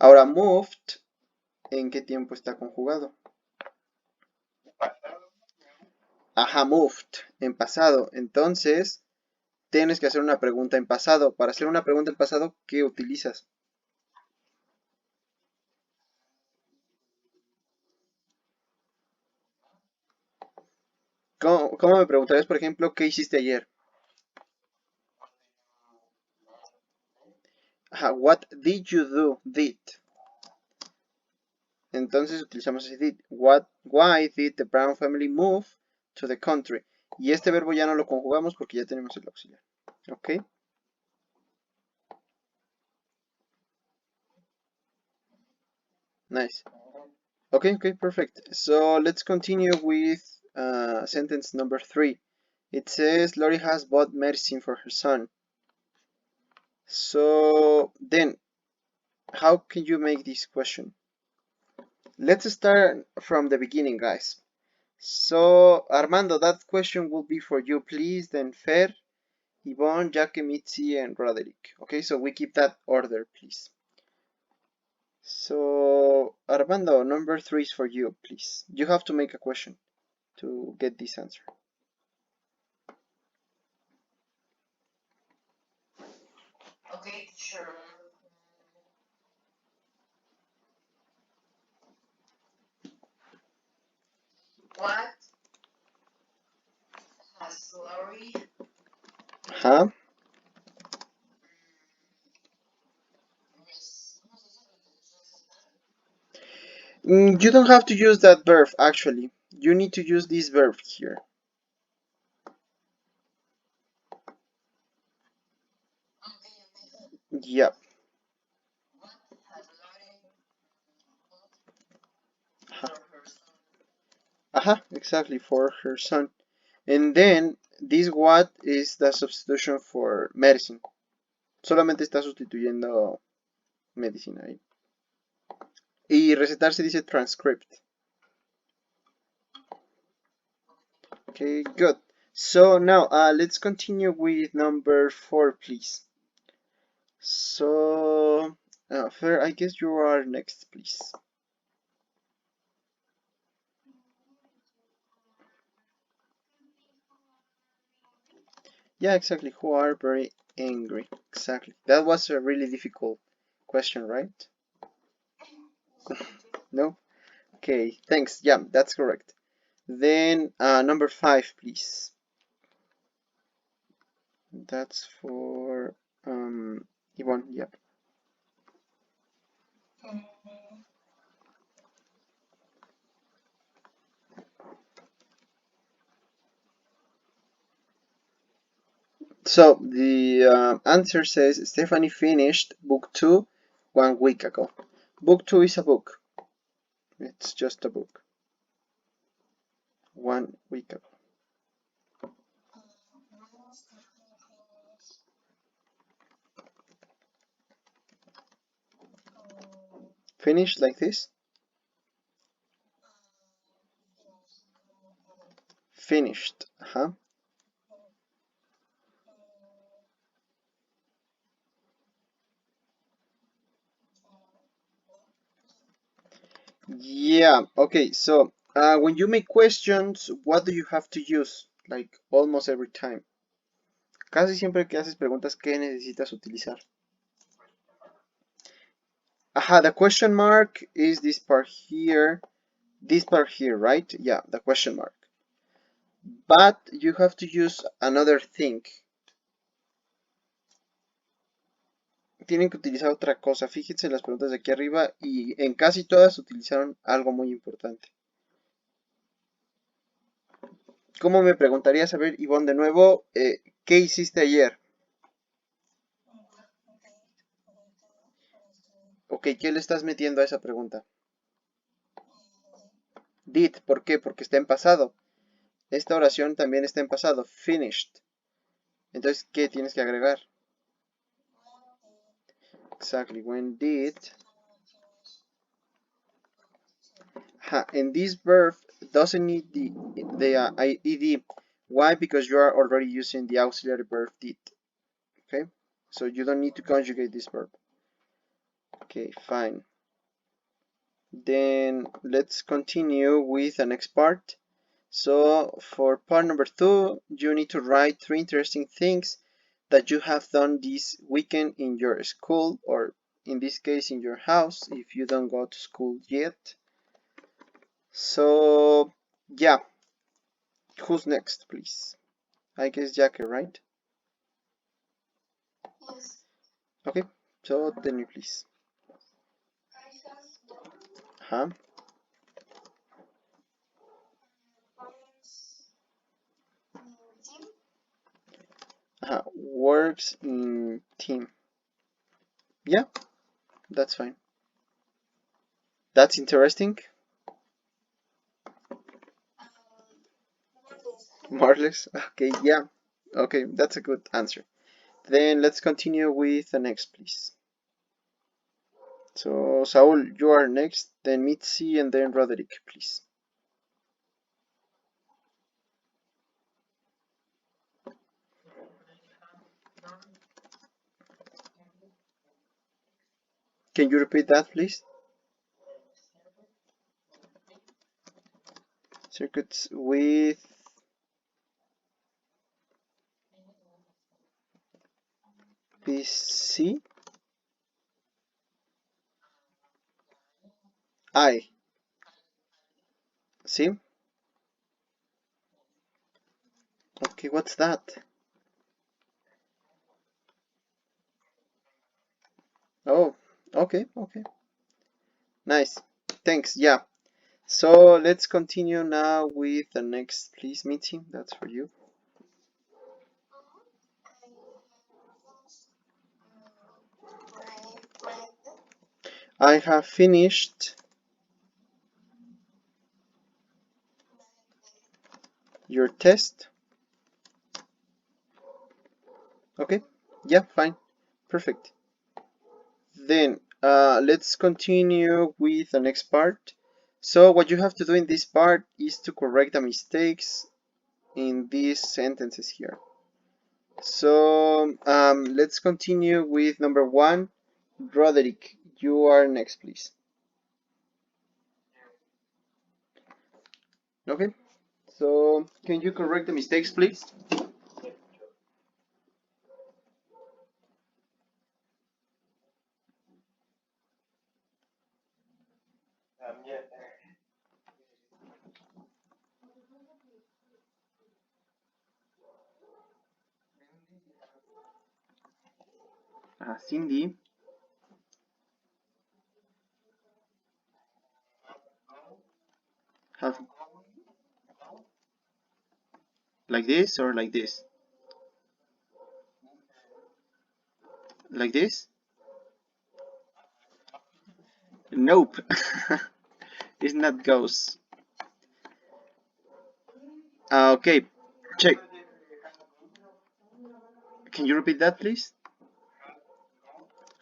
Ahora, moved, ¿en qué tiempo está conjugado? Ajá, moved, en pasado. Entonces, tienes que hacer una pregunta en pasado. Para hacer una pregunta en pasado, ¿qué utilizas? ¿Cómo me preguntarías, por ejemplo, qué hiciste ayer? Ajá, what did you do? Did. Entonces utilizamos ese did. Why did the Brown family move to the country? Y este verbo ya no lo conjugamos porque ya tenemos el auxiliar. ¿Ok? Nice. Okay, perfect. So let's continue with sentence number 3. It says Lori has bought medicine for her son. So then, how can you make this question? Let's start from the beginning, guys. So, Armando, that question will be for you, please. Then Fer, Yvonne, Jackie, Mitzi, and Roderick. Okay, so we keep that order, please. So, Armando, number 3 is for you, please. You have to make a question to get this answer. Okay, sure. What has Lori? Huh? You don't have to use that verb, actually. You need to use this verb here. Yep. Exactly, for her son. And then, this what is the substitution for medicine. Solamente está sustituyendo medicina ahí. Y recetar se dice transcript. Okay, good. So now, let's continue with number 4, please. So, Fer, I guess you are next, please. Yeah, exactly. Who are very angry. Exactly. That was a really difficult question, right? No? Okay, thanks. Yeah, that's correct. Then, number 5, please. That's for Yvonne. Yep. So the answer says Stephanie finished book 2 1 week ago. Book 2 is a book. It's just a book. 1 week ago. Finished like this? Finished. Yeah, okay, so when you make questions, what do you have to use? Like almost every time. Casi siempre que haces preguntas, ¿qué necesitas utilizar? The question mark is this part here, right? Yeah, the question mark. But you have to use another thing. Tienen que utilizar otra cosa. Fíjense en las preguntas de aquí arriba y en casi todas utilizaron algo muy importante. ¿Cómo me preguntarías, a ver, Ivonne, de nuevo, qué hiciste ayer? Ok, ¿qué le estás metiendo a esa pregunta? Did, ¿por qué? Porque está en pasado. Esta oración también está en pasado, finished. Entonces, ¿qué tienes que agregar? Exactly, when did. And this verb doesn't need the ed. Why? Because you are already using the auxiliary verb did. Okay, so you don't need to conjugate this verb. Okay, fine. Then let's continue with the next part. So for part number 2, you need to write 3 interesting things that you have done this weekend in your school, or in this case in your house if you don't go to school yet. So yeah, who's next, please? I guess Jackie, right? Yes. Okay, so tell me please. I have done Huh? poems team. Works in team. Yeah, that's fine. That's interesting. More or less. Okay, yeah. Okay, that's a good answer. Then let's continue with the next, please. So, Saul, you are next, then Mitzi, and then Roderick, please. Can you repeat that, please? Circuits with PC? I. See? Okay, what's that? Oh, okay, okay. Nice. Thanks, yeah. So let's continue now with the next, please, Mitzi. That's for you. I have finished your test. Okay, yeah, fine. Perfect. Then let's continue with the next part. So what you have to do in this part is to correct the mistakes in these sentences here. So let's continue with number 1. Roderick, you are next, please. Okay, so can you correct the mistakes, please? Cindy, have like this or like this? Like this? Nope. It's not goes. Okay, check. Can you repeat that, please?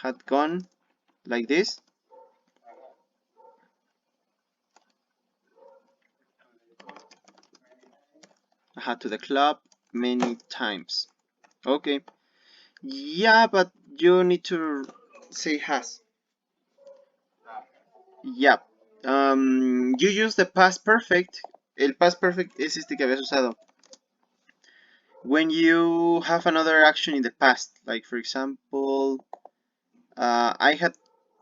Had gone like this? Had to the club many times. Okay. Yeah, but you need to say has. Yeah. You use the past perfect. El past perfect es este que habías usado. When you have another action in the past, like for example, I had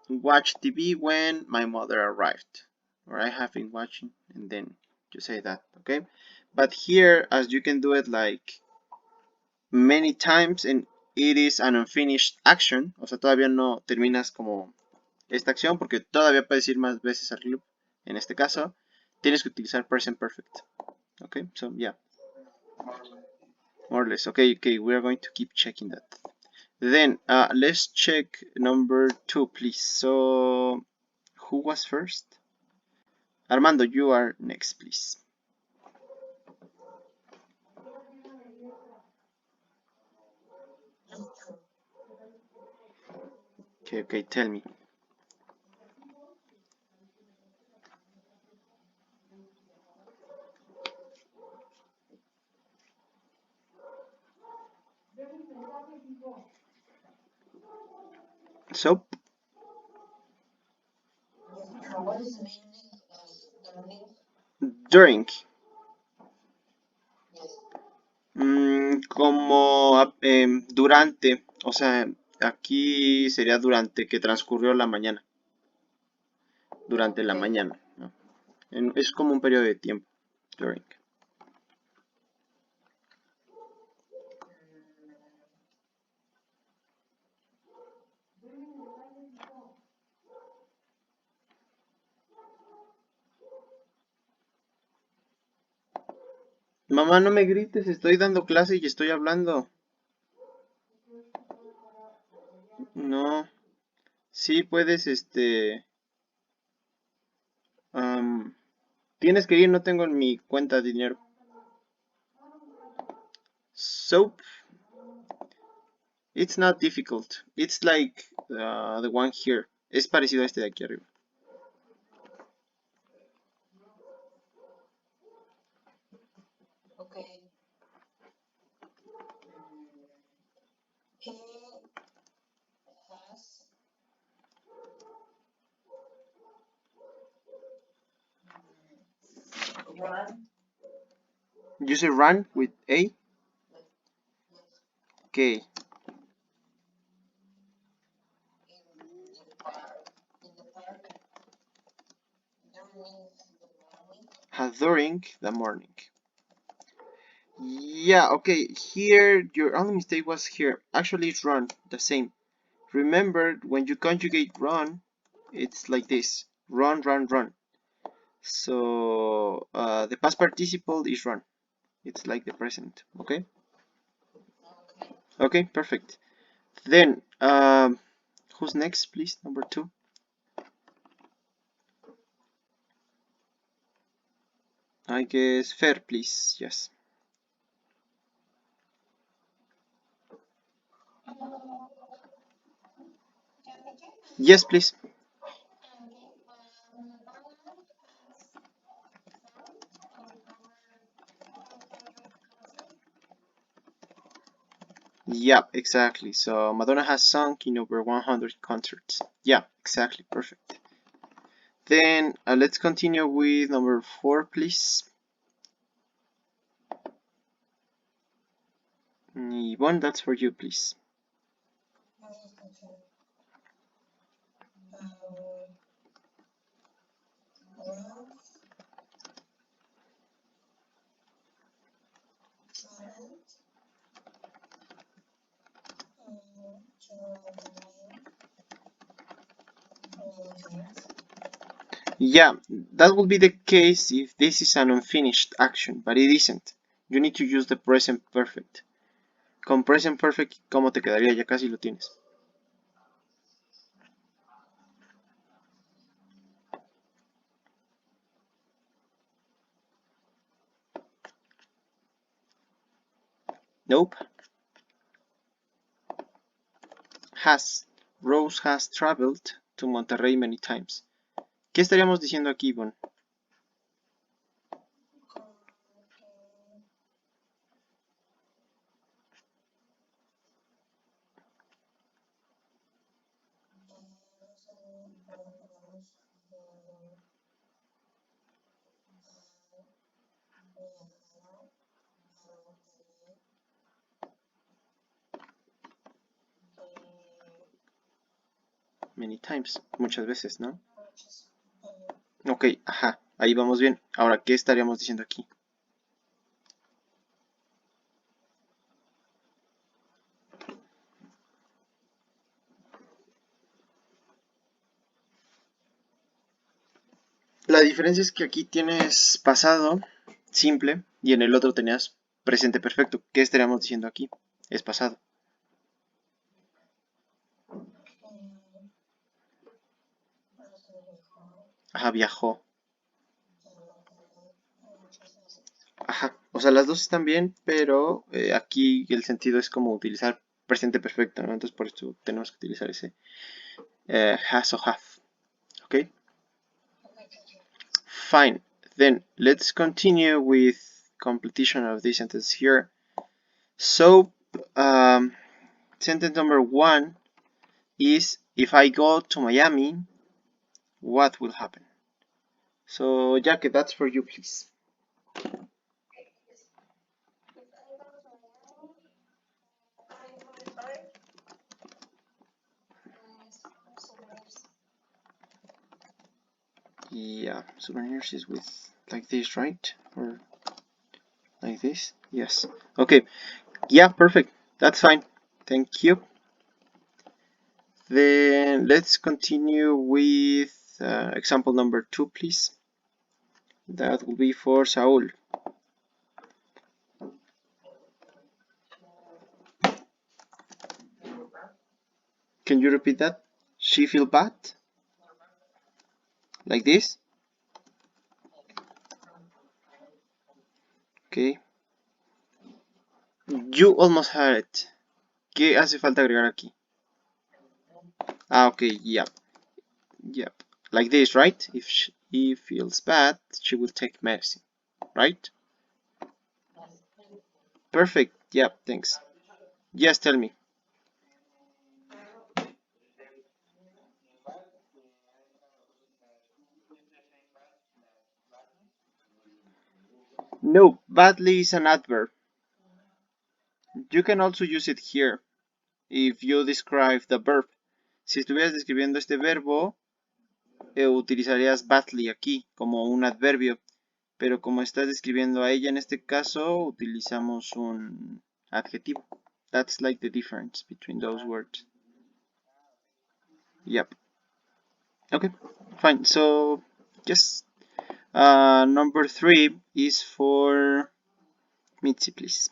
watched TV when my mother arrived, or I have been watching, and then you say that, okay? But here, as you can do it like many times, and it is an unfinished action, o sea, todavía no terminas como esta acción porque todavía puedes ir más veces al club. En este caso, tienes que utilizar present perfect. Okay, so yeah, more or less. Okay, we are going to keep checking that. Then let's check number 2, please. So who was first? Armando, you are next, please. Okay, tell me. Soap? what is the meaning of learning? During. Yes. Como durante, o sea, aquí sería durante que transcurrió la mañana, durante la Okay. mañana, ¿no? Es como un periodo de tiempo, during. Mamá, no me grites, estoy dando clase y estoy hablando. No, sí puedes, tienes que ir, no tengo en mi cuenta dinero. Soap, it's not difficult. It's like the one here. Es parecido a este de aquí arriba. Okay. He has run You say run with A? Okay. in the park during the morning. During the morning. Yeah, okay, here your only mistake was here. Actually, it's run, the same. Remember, when you conjugate run, it's like this. Run, run, run. So, the past participle is run. It's like the present, okay? Okay. Okay, perfect. Then, who's next, please? Number 2. I guess Fer, please. Yes. Yes, please. Yeah, exactly. So Madonna has sung in over 100 concerts. Yeah, exactly. Perfect. Then let's continue with number 4, please. Yvonne, that's for you, please. Yeah, that would be the case if this is an unfinished action, but it isn't. You need to use the present perfect. Con present perfect, ¿cómo te quedaría? Ya casi lo tienes. Nope. Has. Rose has traveled to Monterrey many times. ¿Qué estaríamos diciendo aquí, Yvonne? Many times. Muchas veces, ¿no? Ok, ajá. Ahí vamos bien. Ahora, ¿qué estaríamos diciendo aquí? La diferencia es que aquí tienes pasado simple y en el otro tenías presente perfecto. ¿Qué estaríamos diciendo aquí? Es pasado. Ajá, viajó. Ajá. O sea, las dos están bien, pero aquí el sentido es como utilizar presente perfecto, ¿no? Entonces por esto tenemos que utilizar ese has o have. ¿Ok? Fine. Then let's continue with completion of this sentence here. So, sentence number 1 is if I go to Miami, what will happen? So, Jackie, that's for you, please. Yeah, souvenirs is with like this, right? Or like this? Yes. Okay. Yeah, perfect. That's fine. Thank you. Then let's continue with example number 2, please. That will be for Saul. Can you repeat that? She feel bad? Like this? Okay. You almost had it. ¿Qué hace falta agregar aquí? Ah, okay, yep. Yep. Like this, right? If she feels bad, she will take medicine, right? Perfect. Yep, thanks. Yes, tell me. No, badly is an adverb. You can also use it here if you describe the verb. Si estuvieras describiendo este verbo, utilizarías badly aquí como un adverbio, pero como estás describiendo a ella en este caso, utilizamos un adjetivo. That's like the difference between those words. Yep. Okay, fine. So, yes. Number 3 is for Mitzi, please.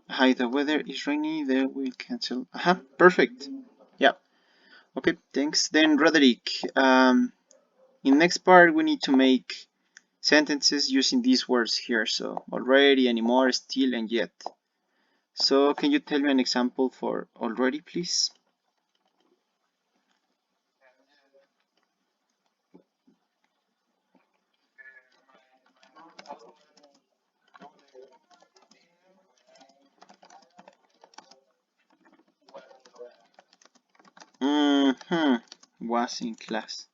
Hi, the weather is rainy, they will cancel. Perfect. Yeah. Okay, thanks. Then Roderick, in next part we need to make sentences using these words here. So already, anymore, still, and yet. So can you tell me an example for already, please? Was in class.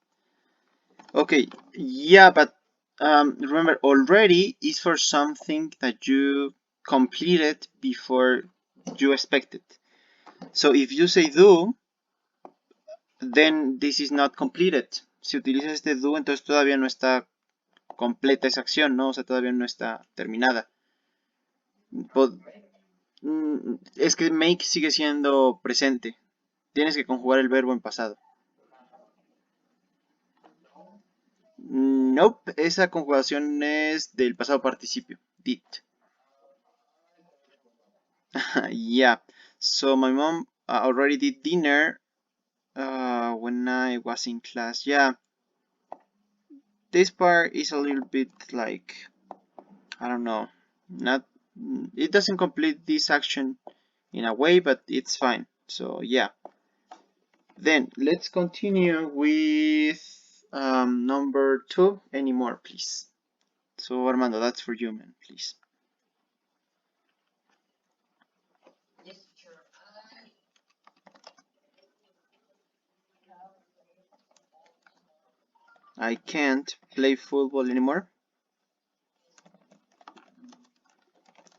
Okay, yeah, but remember, already is for something that you completed before you expected. So if you say do, then this is not completed. Si utilizas este do, entonces todavía no está completa esa acción, ¿no? O sea, todavía no está terminada. Es que make sigue siendo presente. Tienes que conjugar el verbo en pasado. Nope, esa conjugación es del pasado participio. Did. Yeah. So my mom already did dinner when I was in class. Yeah. This part is a little bit like, I don't know, not, it doesn't complete this action in a way, but it's fine. So yeah. Then let's continue with number 2 anymore, please. So Armando, that's for you, man, please. Yes, teacher. I can't play football anymore.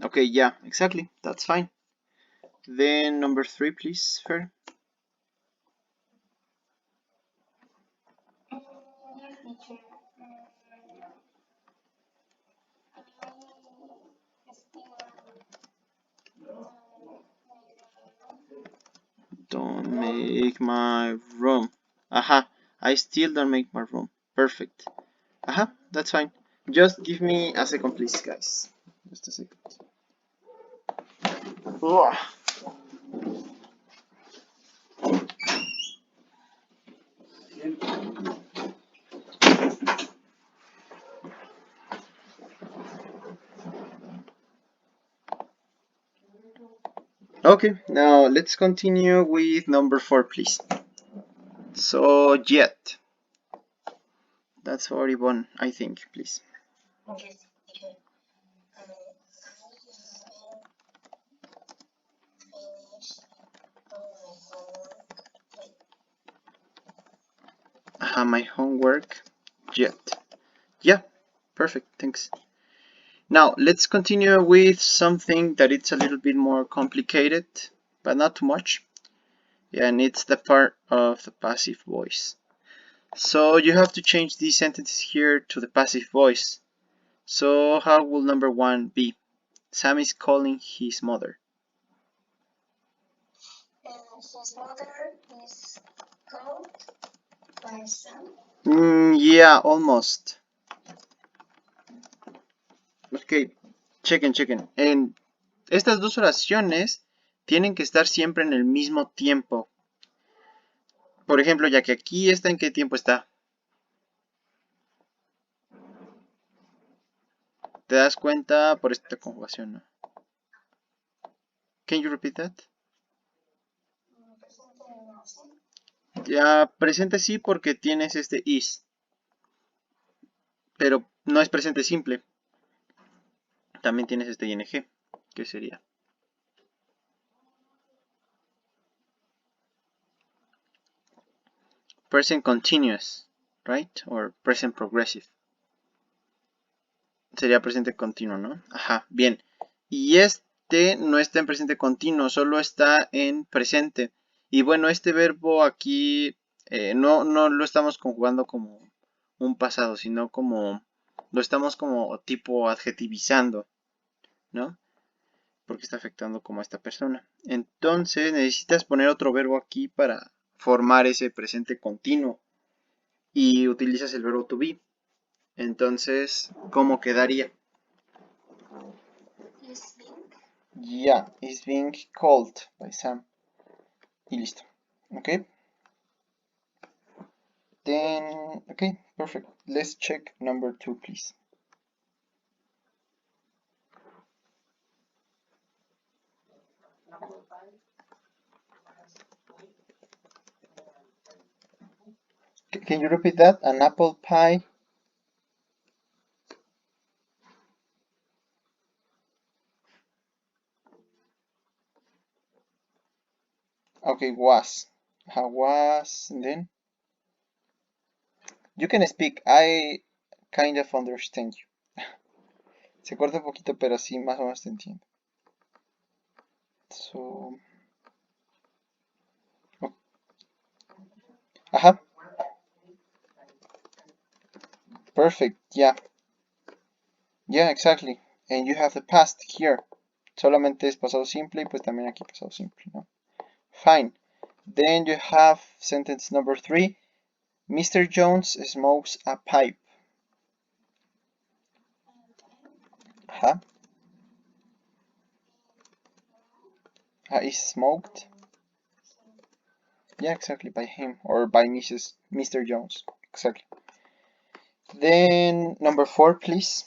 Okay, yeah, exactly. That's fine. Then number 3, please, Fer. Yes, teacher. Don't make my room. Aha, I still don't make my room. Perfect. Aha, that's fine. Just give me a second, please, guys. Just a second. Ugh. Okay, now let's continue with number 4, please. So, yet. That's for Yvonne, I think, please. Yes, teacher. my homework yet. Yeah, perfect, thanks. Now let's continue with something that it's a little bit more complicated, but not too much. Yeah, and it's the part of the passive voice. So you have to change these sentences here to the passive voice. So how will number 1 be? Sam is calling his mother. His mother is called by Sam. Yeah, almost. Ok, chequen. En estas dos oraciones tienen que estar siempre en el mismo tiempo. Por ejemplo, ya que aquí está, ¿en qué tiempo está? ¿Te das cuenta por esta conjugación, no? Can you repeat that? Ya, presente sí porque tienes este is. Pero no es presente simple. También tienes este ing. ¿Qué sería? Present continuous, right? Or present progressive. Sería presente continuo, ¿no? Ajá, bien. Y este no está en presente continuo, solo está en presente. Y bueno, este verbo aquí no lo estamos conjugando como un pasado, sino como lo estamos como tipo adjetivizando, ¿no? Porque está afectando como a esta persona. Entonces necesitas poner otro verbo aquí para formar ese presente continuo. Y utilizas el verbo to be. Entonces, ¿cómo quedaría? Yeah, it's being called by Sam. Y listo. Okay. Then, okay, perfect. Let's check number 2, please. Can you repeat that? An apple pie? Okay, was. Was, and then? You can speak. I kind of understand you. Se corta un poquito, pero sí, más o menos te entiendo. So... oh. Ajá. Perfect, yeah. Yeah, exactly. And you have the past here. Solamente es pasado simple y pues también aquí pasado simple, ¿no? Fine. Then you have sentence number 3. Mr. Jones smokes a pipe. Ajá. Is smoked. Yeah, exactly, by him or by Mr. Jones. Exactly. Then number 4, please.